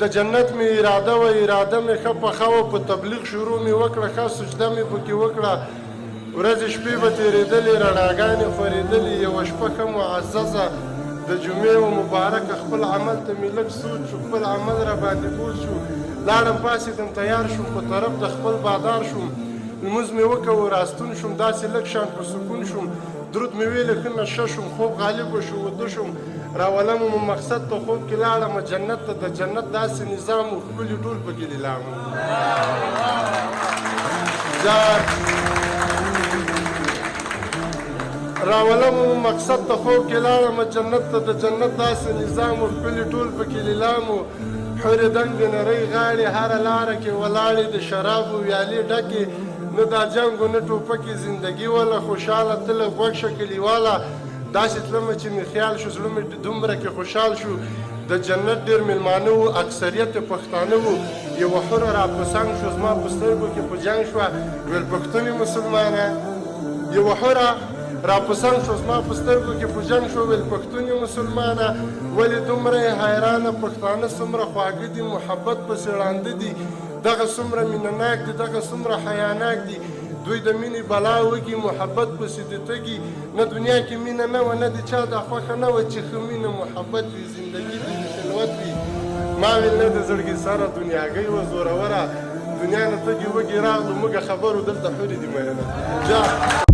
د جنت مې اراده وه، اراده مې ښه پخه وه، په تبلیغ شروع مې وکړه، ښه سجده مې پکې وکړه، ورځې شپې به تېرېدلې، رڼاګانې خورېدلې، یوه شپه ښه معززه د جمعې و مبارکه خپل عمل ته مې لږ سوچ شو، خپل عمل را باندې بوج شو، لاړم پاڅېدم تیار شوم، په طرف د خپل بادار شوم، لمونځ مې وکړو راستون شوم، داسې لږ شان په سکون شوم، درود مې ویلې ښه نشه شوم، خوب غالب وشو، وده شوم، راولم مو مقصد ته خوب کې لاړم جنت ته، د جنت داسې نظام و ښکلي ټول پکې لیلام و. راولم مو مقصد ته خوب کې لاړم جنت ته، د جنت داسې نظام و ښکلي ټول پکې لیلام و. حورې دنګې نرۍ غاړې هره لاره کې ولاړې د شرابو ویالې ډکې، نه دا جنګ و نه ټوپکې زندګي وله خوشحاله تله غوږ شه کلیواله، داسې تلمه چې مې خیال شو زړه مې دومره کې خوشحال شو، د جنت ډېر میلمانه وو، اکثریت یې پښتانه وو، یوه حوره را په څنګ شو زما په سترګو کې په جنګ شوه، ویل پښتونې مسلمانه، یوه حوره را په څنګ شو زما په سترګو کې په جنګ شو، ویل پښتونې مسلمانه، ولې دومره یې حیرانه، پښتانه څومره خواږه دي، محبت پسې ړانده دي، دغه څومره مینه ناک دي، دغه څومره حیاناک دي، دوی د مینې بلا وږي، محبت پسې د تږي، نه دنیا کې مینه نه وه، نه د چا دا خوښه نه وه چې ښه مینه محبت وي، زندګي د خلوت وي. ما ویل نه د زړګي سره دنیاګۍ وه زوروره، دنیا نه تږي وږي راغلو موږه خبرو دلته حورې دي مینه.